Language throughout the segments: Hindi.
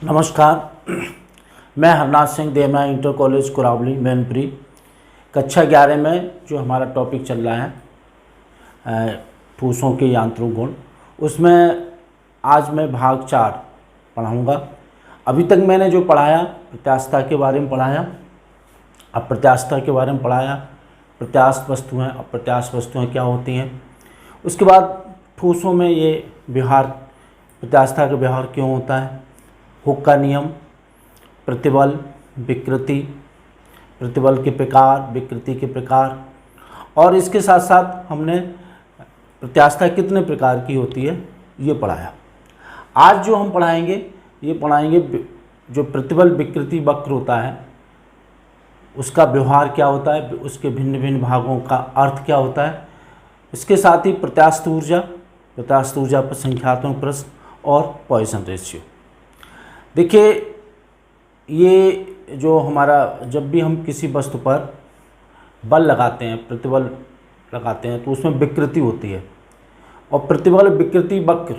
नमस्कार। मैं हरनाथ सिंह देमा इंटर कॉलेज कुरावली मैनपुरी कक्षा 11 में जो हमारा टॉपिक चल रहा है ठोसों के यांत्रिक गुण, उसमें आज मैं भाग 4 पढ़ाऊँगा। अभी तक मैंने जो पढ़ाया प्रत्यास्थता के बारे में पढ़ाया, अब प्रत्यास्थता के बारे में पढ़ाया, प्रत्यास्थ वस्तुएँ, अप्रत्यास्थ वस्तुएँ क्या होती हैं। उसके बाद ठोसों में ये व्यवहार, प्रत्यास्थता का व्यवहार क्यों होता है, हुक का नियम, प्रतिबल, विकृति, प्रतिबल के प्रकार, विकृति के प्रकार, और इसके साथ साथ हमने प्रत्यास्थता कितने प्रकार की होती है ये पढ़ाया। आज जो हम पढ़ाएंगे ये पढ़ाएंगे जो प्रतिबल विकृति वक्र होता है उसका व्यवहार क्या होता है, उसके भिन्न भिन्न भागों का अर्थ क्या होता है, इसके साथ ही प्रत्यास्थ ऊर्जा पर संख्यात्मक प्रश्न और पॉइसन रेशियो। देखिए, ये जो हमारा जब भी हम किसी वस्तु पर बल लगाते हैं, प्रतिबल लगाते हैं, तो उसमें विकृति होती है, और प्रतिबल विकृति वक्र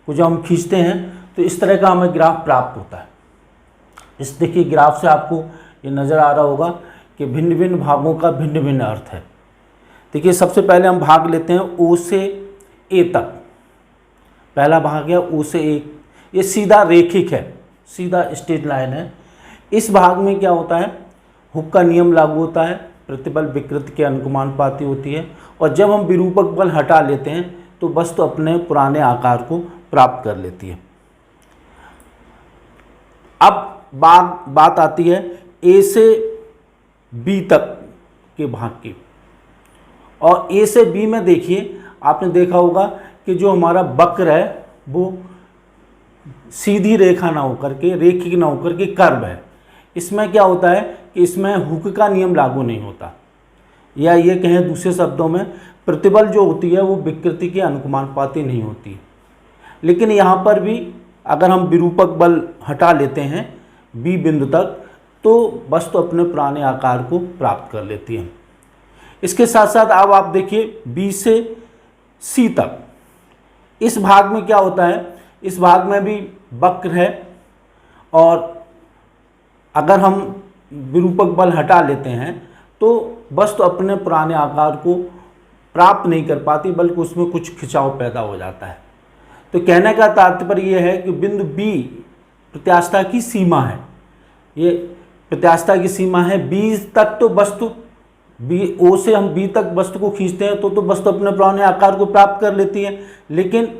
को जब हम खींचते हैं तो इस तरह का हमें ग्राफ प्राप्त होता है। इस देखिए ग्राफ से आपको ये नज़र आ रहा होगा कि भिन्न भिन्न भागों का भिन्न भिन्न अर्थ है। देखिए, सबसे पहले हम भाग लेते हैं ओ से ए तक। पहला भाग है ओ से ए, ये सीधा रेखिक है, सीधा स्ट्रेट लाइन है। इस भाग में क्या होता है, हुक का नियम लागू होता है, प्रतिबल विकृति के अनुपाती होती है, और जब हम विरूपक बल हटा लेते हैं तो वस्तु अपने पुराने आकार को प्राप्त कर लेती है। अब बात आती है ए से बी तक के भाग की, और ए से बी में देखिए, आपने देखा होगा कि जो हमारा वक्र है वो सीधी रेखा ना होकर के, रेखिक ना होकर के कर्व है। इसमें क्या होता है कि इसमें हुक का नियम लागू नहीं होता, या ये कहें दूसरे शब्दों में प्रतिबल जो होती है वो विकृति के अनुपाती नहीं होती। लेकिन यहाँ पर भी अगर हम विरूपक बल हटा लेते हैं बी बिंदु तक तो वस्तु अपने पुराने आकार को प्राप्त कर लेती है। इसके साथ साथ अब आप देखिए बी से सी तक, इस भाग में क्या होता है, इस भाग में भी वक्र है, और अगर हम विरूपक बल हटा लेते हैं तो वस्तु अपने पुराने आकार को प्राप्त नहीं कर पाती, बल्कि उसमें कुछ खिंचाव पैदा हो जाता है। तो कहने का तात्पर्य यह है कि बिंदु बी प्रत्यास्थता की सीमा है, ये प्रत्यास्थता की सीमा है। बी तक तो वस्तु बी, ओ से हम बी तक वस्तु को खींचते हैं तो वस्तु अपने पुराने आकार को प्राप्त कर लेती है, लेकिन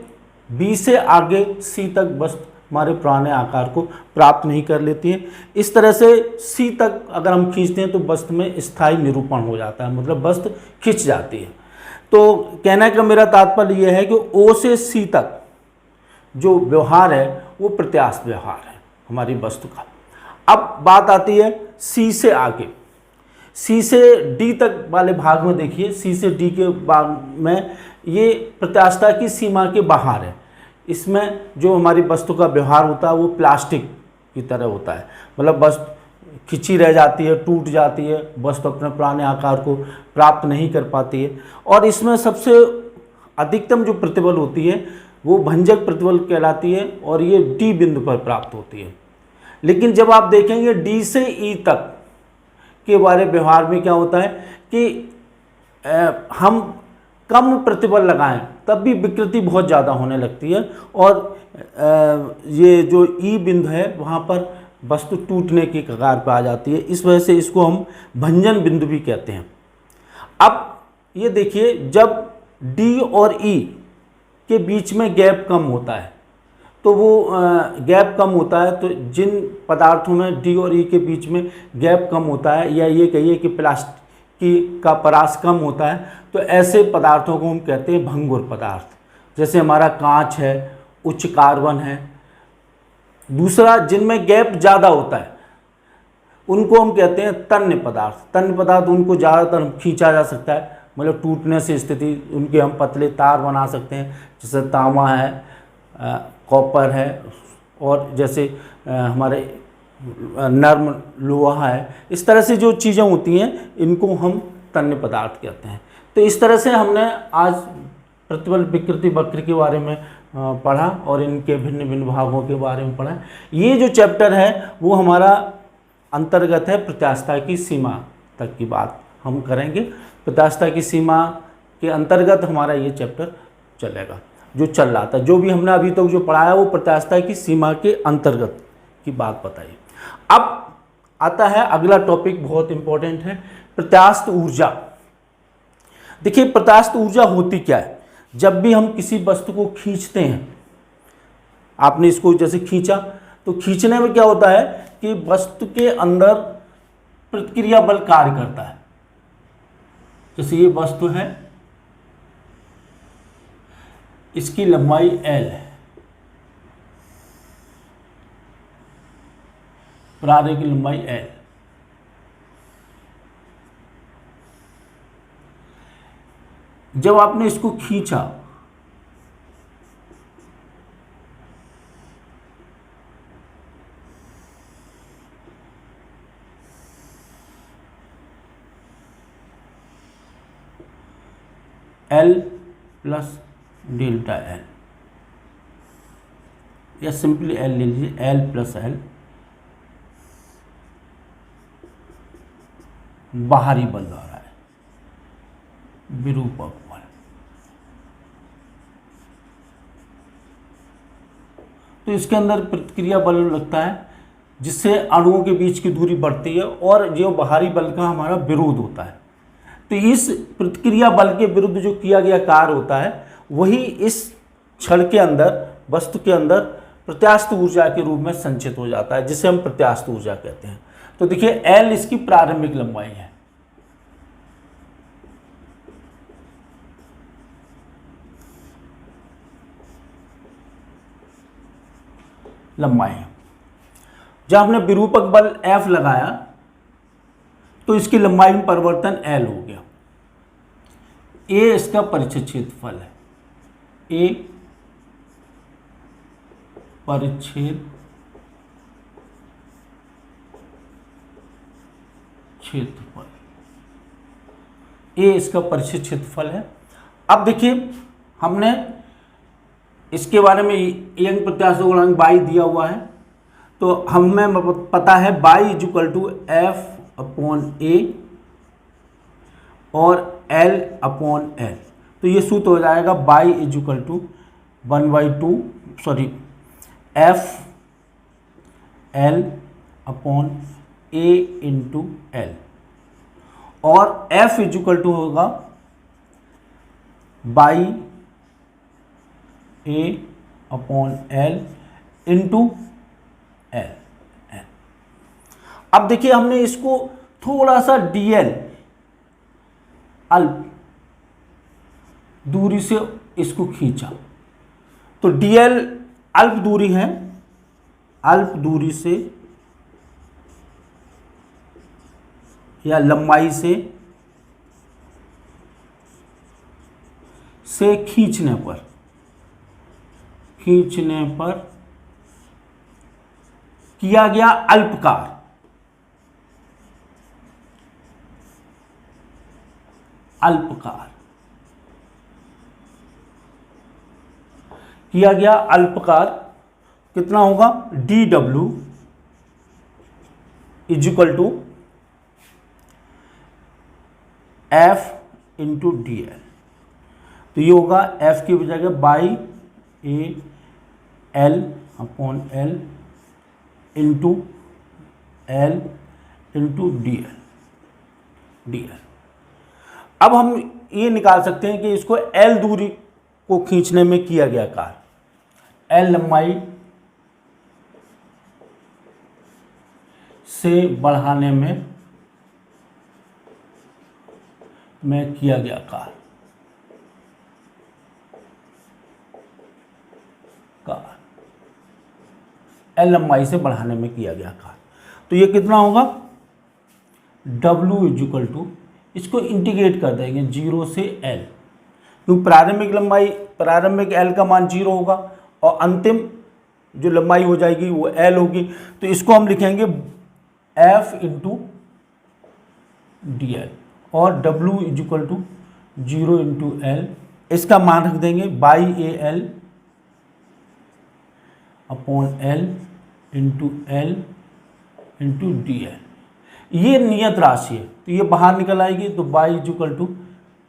बी से आगे सी तक वस्तु हमारे पुराने आकार को प्राप्त नहीं कर लेती है। इस तरह से सी तक अगर हम खींचते हैं तो वस्तु में स्थायी निरूपण हो जाता है, मतलब वस्तु खिंच जाती है। तो कहने का मेरा तात्पर्य यह है कि ओ से सी तक जो व्यवहार है वो प्रत्यास्थ व्यवहार है हमारी वस्तु का। अब बात आती है सी से आगे, सी से डी तक वाले भाग में देखिए, सी से डी के भाग में ये प्रत्यास्थता की सीमा के बाहर है। इसमें जो हमारी वस्तु का व्यवहार होता है वो प्लास्टिक की तरह होता है, मतलब वस्तु खिंची रह जाती है, टूट जाती है, वस्तु अपने पुराने आकार को प्राप्त नहीं कर पाती है। और इसमें सबसे अधिकतम जो प्रतिबल होती है वो भंजक प्रतिबल कहलाती है, और ये डी बिंदु पर प्राप्त होती है। लेकिन जब आप देखेंगे डी से ई तक के वाले व्यवहार में क्या होता है कि हम कम प्रतिबल लगाएं तब भी विकृति बहुत ज़्यादा होने लगती है, और ये जो ई बिंदु है वहाँ पर वस्तु टूटने की कगार पर आ जाती है। इस वजह से इसको हम भंजन बिंदु भी कहते हैं। अब ये देखिए, जब डी और ई के बीच में गैप कम होता है तो वो गैप कम होता है, तो जिन पदार्थों में डी और ई के बीच में गैप कम होता है, या ये कहिए कि प्लास्टिक का परास कम होता है, तो ऐसे पदार्थों को हम कहते हैं भंगुर पदार्थ। जैसे हमारा कांच है, उच्च कार्बन है। दूसरा, जिनमें गैप ज़्यादा होता है उनको हम कहते हैं तन्य पदार्थ। तन्य पदार्थ उनको ज़्यादातर खींचा जा सकता है, मतलब टूटने से स्थिति उनके हम पतले तार बना सकते हैं, जैसे तांबा है, कॉपर है, और जैसे हमारे नर्म लोहा है। इस तरह से जो चीज़ें होती हैं इनको हम तन्य पदार्थ कहते हैं। तो इस तरह से हमने आज प्रतिबल विकृति वक्र के बारे में पढ़ा और इनके भिन्न भिन्न भागों के बारे में पढ़ा। ये जो चैप्टर है वो हमारा अंतर्गत है प्रत्यास्थता की सीमा तक की बात हम करेंगे। प्रत्यास्थता की सीमा के अंतर्गत हमारा ये चैप्टर चलेगा, जो चल रहा था। जो भी हमने अभी तक जो पढ़ाया वो प्रत्यास्थता की सीमा के अंतर्गत की बात बताई। अब आता है अगला टॉपिक, बहुत इंपॉर्टेंट है, प्रत्यास्थ ऊर्जा। देखिए प्रत्यास्थ ऊर्जा होती क्या है। जब भी हम किसी वस्तु को खींचते हैं, आपने इसको जैसे खींचा, तो खींचने में क्या होता है कि वस्तु के अंदर प्रतिक्रिया बल कार्य करता है। जैसे ये वस्तु है, इसकी लंबाई L है, प्रारंभ की लंबाई L। जब आपने इसको खींचा L प्लस डेल्टा L, या सिंपली L ले लीजिए, L प्लस L बाहरी बल द्वारा है, विरूपक बल। तो इसके अंदर प्रतिक्रिया बल लगता है जिससे अणुओं के बीच की दूरी बढ़ती है और जो बाहरी बल का हमारा विरोध होता है। तो इस प्रतिक्रिया बल के विरुद्ध जो किया गया कार्य होता है वही इस क्षण के अंदर, वस्तु के अंदर प्रत्यास्थ ऊर्जा के रूप में संचित हो जाता है, जिसे हम प्रत्यास्थ ऊर्जा कहते हैं। तो देखिए L इसकी प्रारंभिक लंबाई है, लंबाई। जब हमने विरूपक बल F लगाया तो इसकी लंबाई में परिवर्तन L हो गया। A इसका परिच्छेद क्षेत्रफल है, A परिच्छेद क्षेत्रफल, A इसका परिच्छेद क्षेत्रफल है। अब देखिए हमने इसके बारे में यंग प्रत्यास्थ गुणांक बाई दिया हुआ है, तो हमें पता है Y equal to F upon A और L अपॉन L। तो ये सूत्र हो जाएगा Y equal to 1/2 F L upon A into L, और F इक्वल टू होगा Y A upon L into L। अब देखिए हमने इसको थोड़ा सा dl अल्प दूरी से इसको खींचा, तो dl अल्प दूरी है, अल्प दूरी से या लंबाई से खींचने पर किया गया अल्पकार, किया गया अल्पकार कितना होगा, dw equal to F into dl। तो ये होगा F की जगह Y A L upon L into L into dl। अब हम ये निकाल सकते हैं कि इसको L दूरी को खींचने में किया गया कार्य, L लंबाई से बढ़ाने में किया गया कार्य, L लंबाई से बढ़ाने में किया गया कार्य। तो ये कितना होगा, W इक्वल टू, इसको इंटीग्रेट कर देंगे 0 से L, क्योंकि प्रारंभिक L का मान 0 होगा और अंतिम जो लंबाई हो जाएगी वो L होगी। तो इसको हम लिखेंगे F इंटू dl और W equal to 0 into L, इसका मान रख देंगे Y A L upon L into L into d L. ये नियत राशि है तो ये बाहर निकल आएगी, तो by equal two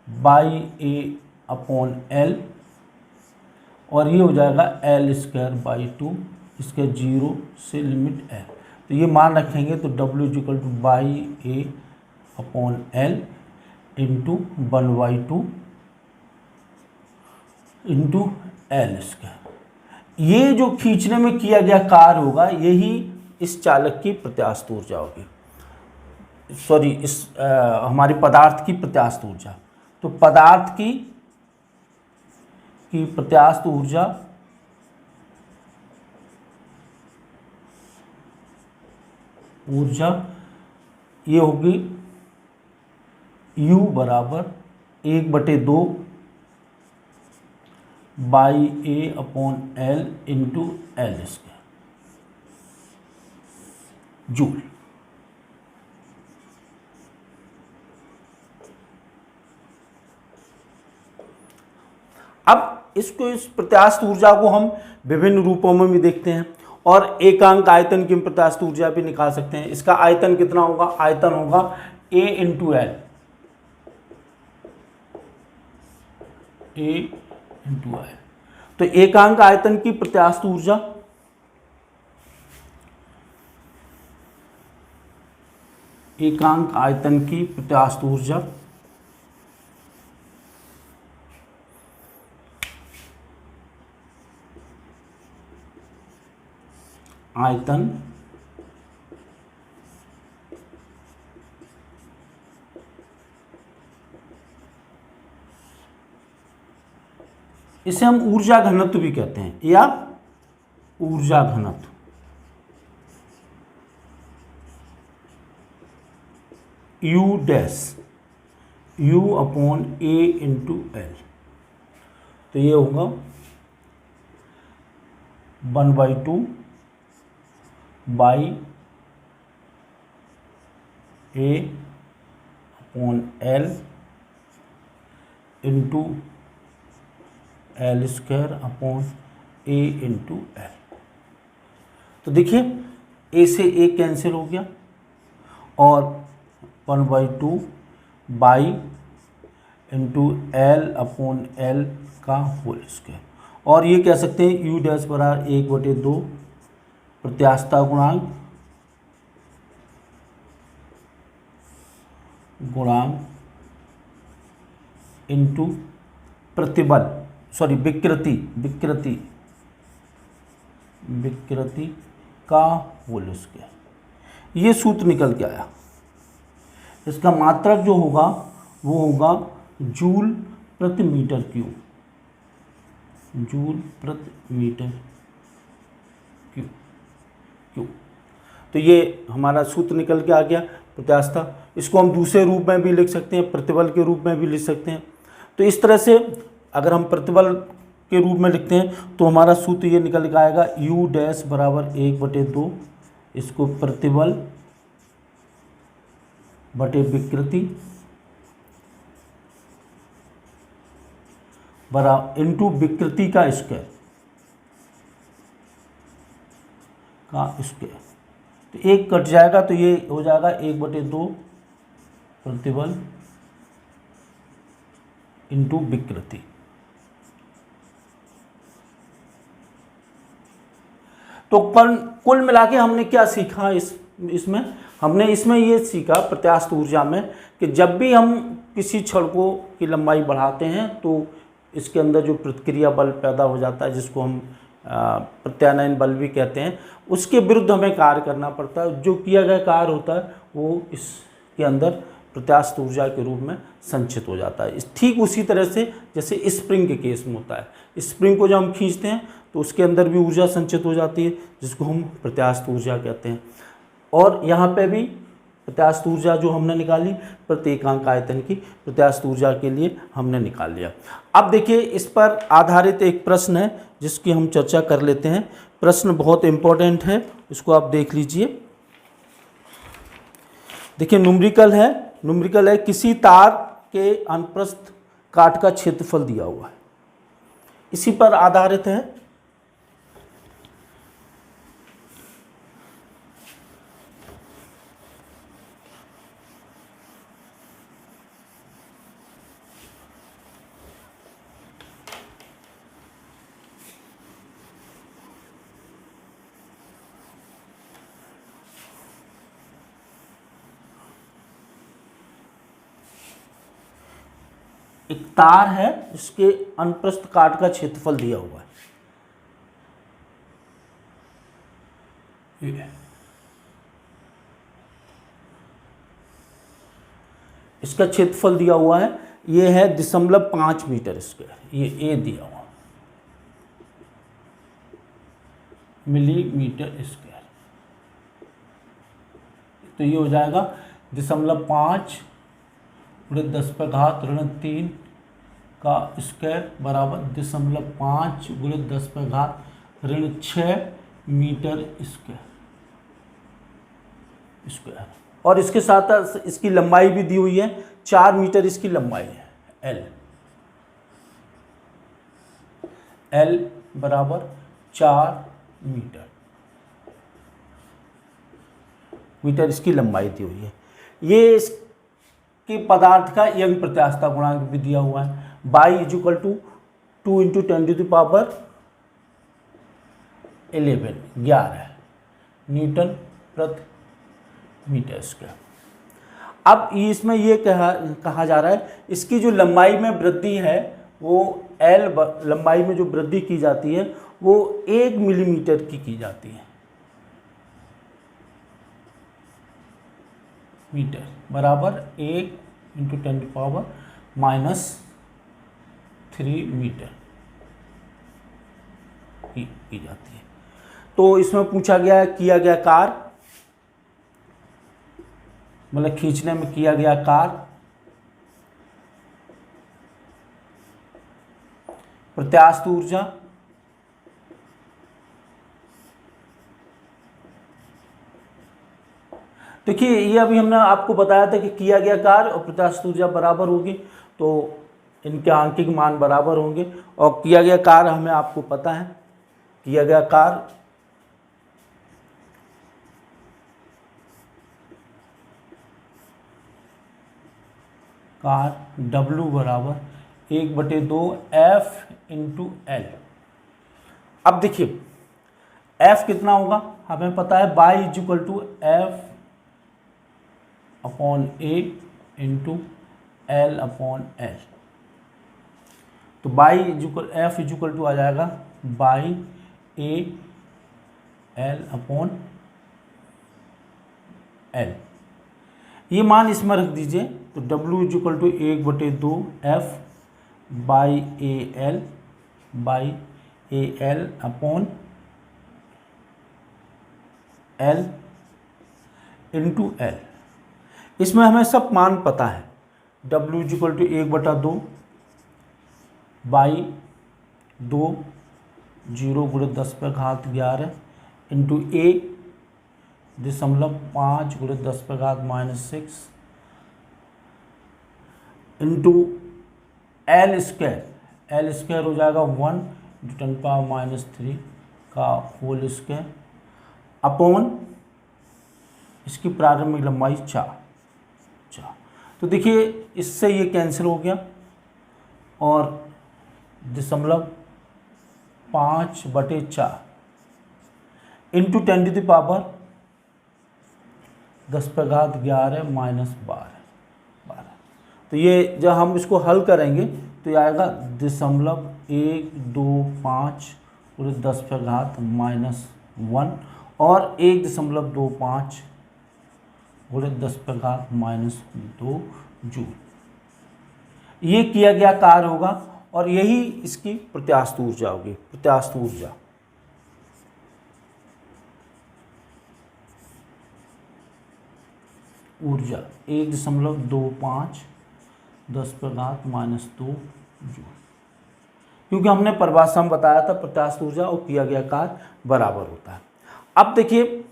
by A upon L, और ये हो जाएगा एल स्क्वायर बाई 2, इसके 0 से लिमिट एल। तो ये मान रखेंगे तो W equal two by A upon L into 1/2 into L square. ये जो खींचने में किया गया कार्य होगा यही इस चालक की प्रत्यास्थ ऊर्जा होगी, सॉरी इस हमारी पदार्थ की प्रत्यास्थ ऊर्जा। तो पदार्थ की प्रत्यास्थ ऊर्जा ये होगी U बराबर 1/2 by A upon L into L square joule. अब इस प्रत्यास्थ ऊर्जा को हम विभिन्न रूपों में भी देखते हैं और एकांक आयतन की प्रत्यास्थ ऊर्जा भी निकाल सकते हैं। इसका आयतन कितना होगा? आयतन होगा A into L, A into L. तो एकांक आयतन की प्रत्यास्थ ऊर्जा आयतन इसे हम ऊर्जा घनत्व भी कहते हैं या ऊर्जा घनत्व। U dash U upon A into L. तो ये होगा 1/2 by A upon L into L square upon A into L. तो देखिए A से A कैंसिल हो गया और 1/2 by into L upon L का होल स्क्वायर, और ये कह सकते हैं U डैश बराबर 1/2 प्रत्यास्थता गुणांक इंटू प्रतिबल सॉरी विकृति का होल स्क्वायर। ये सूत्र निकल के आया। इसका मात्रक जो होगा वो होगा जूल प्रति मीटर क्यूब, जूल प्रति मीटर क्यूब। तो ये हमारा सूत्र निकल के आ गया प्रत्यास्थता। इसको हम दूसरे रूप में भी लिख सकते हैं, प्रतिबल के रूप में भी लिख सकते हैं। तो इस तरह से अगर हम प्रतिबल के रूप में लिखते हैं तो हमारा सूत्र ये निकल के आएगा U डैश बराबर 1/2, इसको प्रतिबल बटे विकृति बराबर इंटू विकृति का स्क्वायर तो एक कट जाएगा तो ये हो जाएगा 1/2 प्रतिबल इंटू विकृति। तो कुल मिला के हमने क्या सीखा इसमें हमने इसमें ये सीखा प्रत्यास्थ ऊर्जा में कि जब भी हम किसी छड़ की लंबाई बढ़ाते हैं तो इसके अंदर जो प्रतिक्रिया बल पैदा हो जाता है, जिसको हम प्रत्यानयन बल भी कहते हैं, उसके विरुद्ध हमें कार्य करना पड़ता है। जो किया गया कार्य होता है वो इसके अंदर प्रत्यास्थ ऊर्जा के रूप में संचित हो जाता है। ठीक उसी तरह से जैसे स्प्रिंग के केस में होता है। स्प्रिंग को जब हम खींचते हैं तो उसके अंदर भी ऊर्जा संचित हो जाती है, जिसको हम प्रत्यास्थ ऊर्जा कहते हैं। और यहाँ पे भी प्रत्यास्थ ऊर्जा जो हमने निकाली प्रत्येकांक आयतन की प्रत्यास्थ ऊर्जा के लिए हमने निकाल लिया। अब देखिए इस पर आधारित एक प्रश्न है जिसकी हम चर्चा कर लेते हैं। प्रश्न बहुत इम्पोर्टेंट है, इसको आप देख लीजिए। देखिए न्यूमेरिकल है किसी तार के अनुप्रस्थ काट का क्षेत्रफल दिया हुआ है, इसी पर आधारित है। एक तार है, इसके अनुप्रस्थ काट का क्षेत्रफल दिया हुआ है, इसका क्षेत्रफल दिया हुआ है, ये है 0.5 मीटर स्क्वायर, ये ए दिया हुआ मिलीमीटर स्क्वायर, तो ये हो जाएगा 0.5 × 10⁻³ का स्क्वायर बराबर 0.5 × 10⁻6 मीटर स्क्वायर। और इसके साथ इसकी लंबाई भी दी हुई है, 4 मीटर इसकी लंबाई है, एल बराबर 4 मीटर इसकी लंबाई दी हुई है। ये इसके पदार्थ का यंग प्रत्यास्थता गुणांक भी दिया हुआ है, बाई इक्वल टू 2 × 10⁻11 11 न्यूटन प्रति मीटर स्क्वायर। अब इसमें ये कहा जा रहा है, इसकी जो लंबाई में वृद्धि है वो एल लंबाई में जो वृद्धि की जाती है वो 1 मिलीमीटर की जाती है, मीटर बराबर 1 × 10⁻³ मीटर की जाती है। तो इसमें पूछा गया है, किया गया कार्य, मतलब खींचने में किया गया कार्य, प्रत्यास्थ ऊर्जा, देखिए ये अभी हमने आपको बताया था कि किया गया कार्य और प्रत्यास्थ ऊर्जा बराबर होगी, तो इनके आंकिक मान बराबर होंगे। और किया गया कार्य हमें आपको पता है, किया गया कार्य W बराबर 1/2 F × L। अब देखिए F कितना होगा, हमें पता है, Y equal to F/A × L/L। तो बाई F इक्वल टू आ जाएगा बाई A L/L। ये मान इसमें रख दीजिए, तो W equal to 1/2 F Y AL into L। इसमें हमें सब मान पता है, W equal to 1/2 Y 2 0 × 10⁻11 into A 0.5 × 10⁻⁻6 into L square हो जाएगा 1 × 10⁻³ का होल स्क्वायर अपॉन इसकी प्रारंभिक लंबाई 4। तो देखिए इससे ये कैंसिल हो गया और 0.5/4 इंटू 10⁻10⁻11 -12। तो ये जब हम इसको हल करेंगे तो ये आएगा 0.125 × 10⁻⁻1 और 1.25 × 10⁻⁻2 जूल। ये किया गया कार्य होगा और यही इसकी प्रत्यास्थ ऊर्जा होगी। प्रत्यास्थ ऊर्जा ऊर्जा 1.25 10⁻⁻2 जूल, क्योंकि हमने परिभाषा में बताया था प्रत्यास्थ ऊर्जा और किया गया कार्य बराबर होता है। अब देखिए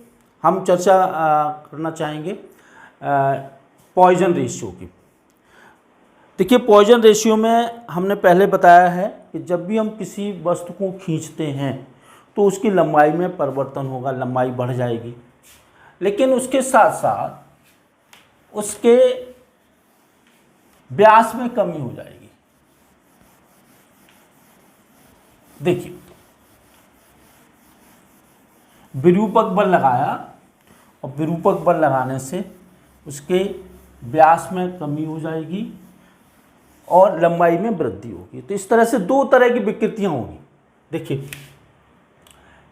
हम चर्चा करना चाहेंगे पॉइजन रेशियो की। देखिए पॉइजन रेशियो में हमने पहले बताया है कि जब भी हम किसी वस्तु को खींचते हैं तो उसकी लंबाई में परिवर्तन होगा, लंबाई बढ़ जाएगी, लेकिन उसके साथ साथ उसके व्यास में कमी हो जाएगी। देखिए विरूपक बल लगाया और विरूपक बल लगाने से उसके व्यास में कमी हो जाएगी और लंबाई में वृद्धि होगी। तो इस तरह से दो तरह की विकृतियां होंगी। देखिए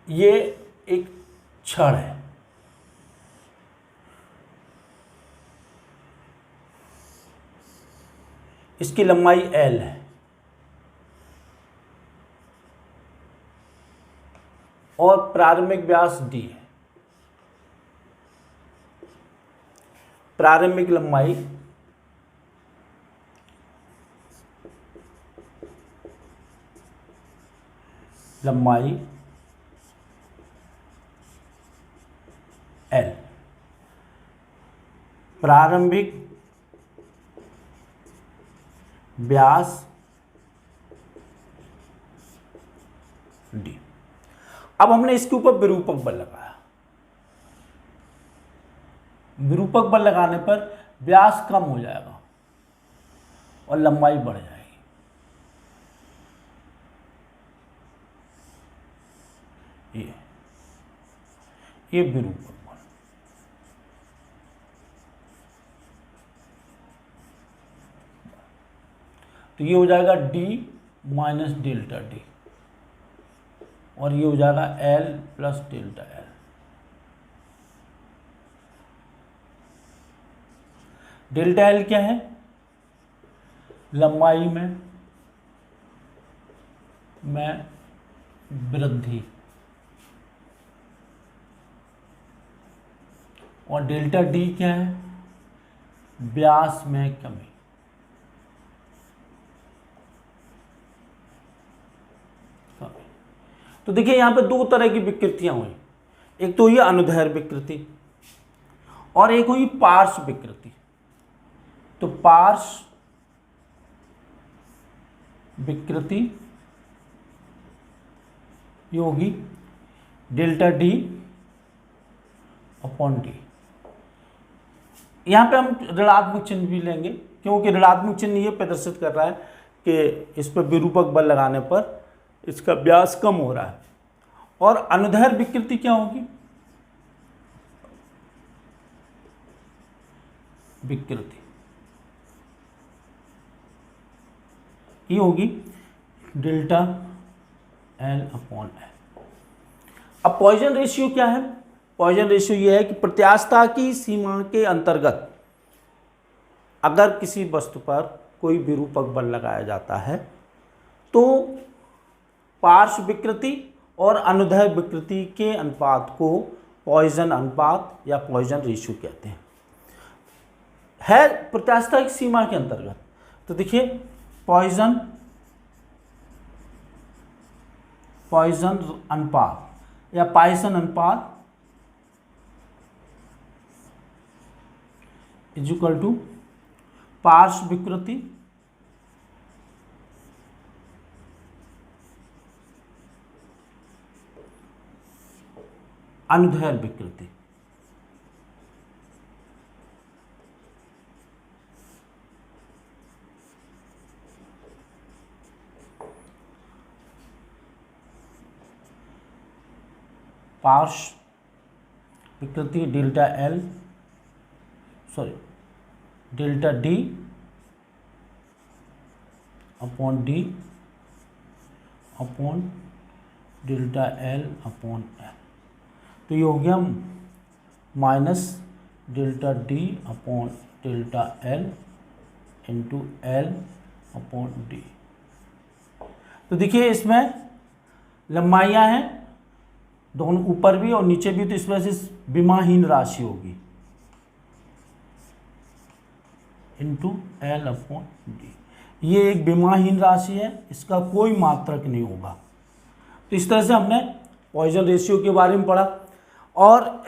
ये एक छड़ है, इसकी लंबाई L है और प्रारंभिक व्यास D है। प्रारंभिक लंबाई L, प्रारंभिक व्यास D। अब हमने इसके ऊपर विरूपक बल लगाया। विरूपक बल लगाने पर व्यास कम हो जाएगा और लंबाई बढ़ जाएगी। ये विरूपक बल। तो ये हो जाएगा D माइनस डेल्टा D और ये हो जाएगा L plus delta L। Delta L क्या है? लंबाई में वृद्धि और डेल्टा D क्या है? व्यास में कमी। तो देखिए यहां पे दो तरह की विकृतियां हुई। एक तो ये अनुदैर्घ्य विकृति और एक हुई पार्श्व विकृति। तो पार्श्व विकृति ये होगी डेल्टा D अपॉन D। यहां पे हम ऋणात्मक चिन्ह भी लेंगे क्योंकि ऋणात्मक चिन्ह ये प्रदर्शित कर रहा है कि इस पर विरूपक बल लगाने पर इसका व्यास कम हो रहा है। और अनुदैर्घ्य विकृति क्या होगी? विकृति ये होगी डेल्टा L अपॉन L। अब पॉइजन रेशियो क्या है? पॉइजन रेशियो ये है कि प्रत्यास्थता की सीमा के अंतर्गत अगर किसी वस्तु पर कोई विरूपक बल लगाया जाता है तो पार्श्व विकृति और अनुदैर्घ्य विकृति के अनुपात को पॉइजन अनुपात या पॉइजन रेशियो कहते हैं। है प्रत्यास्थता की सीमा के अंतर्गत। तो देखिए पॉइजन अनुपात या पॉइसन अनुपात इज इक्वल टू पार्श्व विकृति अनुदैर्घ्य विकृति। पार्श्व विकृति delta D upon D upon delta L upon L। तो ये हो गया minus delta D upon delta L into L upon D। तो देखिए इसमें लंबाइयाँ हैं दोनों, ऊपर भी और नीचे भी, तो इस वजह से विमाहीन राशि होगी इंटू L अपॉन D। ये एक विमाहीन राशि है, इसका कोई मात्रक नहीं होगा। तो इस तरह से हमने पॉइजन रेशियो के बारे में पढ़ा और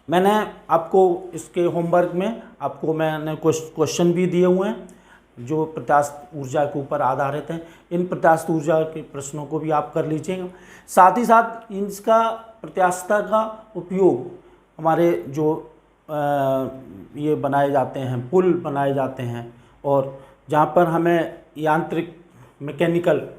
मैंने आपको इसके होमवर्क में आपको मैंने क्वेश्चन भी दिए हुए हैं जो प्रत्यास्थ ऊर्जा के ऊपर आधारित हैं। इन प्रत्यास्थ ऊर्जा के प्रश्नों को भी आप कर लीजिएगा। साथ ही साथ इसका प्रत्यास्थता का उपयोग हमारे जो ये बनाए जाते हैं, पुल बनाए जाते हैं और जहाँ पर हमें यांत्रिक मैकेनिकल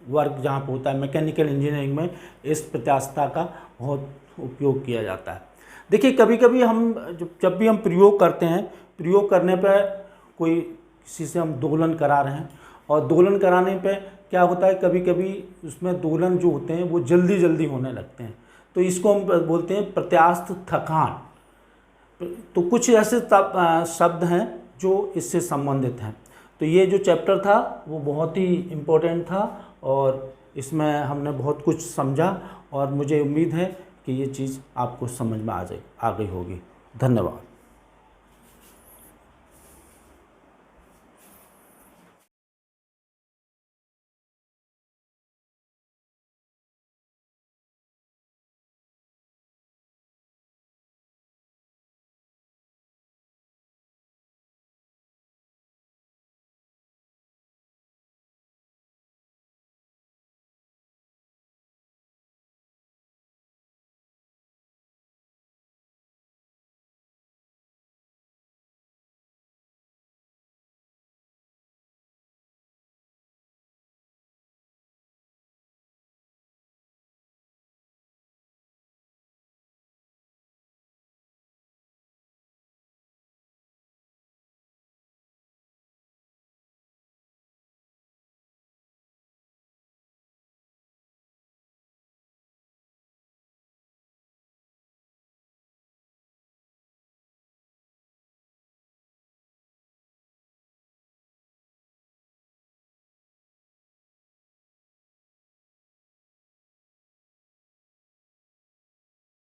वर्क जहाँ पर होता है, मैकेनिकल इंजीनियरिंग में इस प्रत्यास्थता का बहुत उपयोग किया जाता है। देखिए कभी कभी हम जब भी हम प्रयोग करते हैं, प्रयोग करने पर कोई किसी से हम दोलन करा रहे हैं, और दोलन कराने पे क्या होता है, कभी कभी उसमें दोलन जो होते हैं वो जल्दी जल्दी होने लगते हैं, तो इसको हम बोलते हैं प्रत्यास्थ थकान। तो कुछ ऐसे शब्द हैं जो इससे संबंधित हैं। तो ये जो चैप्टर था वो बहुत ही इम्पोर्टेंट था, और इसमें हमने बहुत कुछ समझा, और मुझे उम्मीद है कि ये चीज़ आपको समझ में आ गई होगी। धन्यवाद।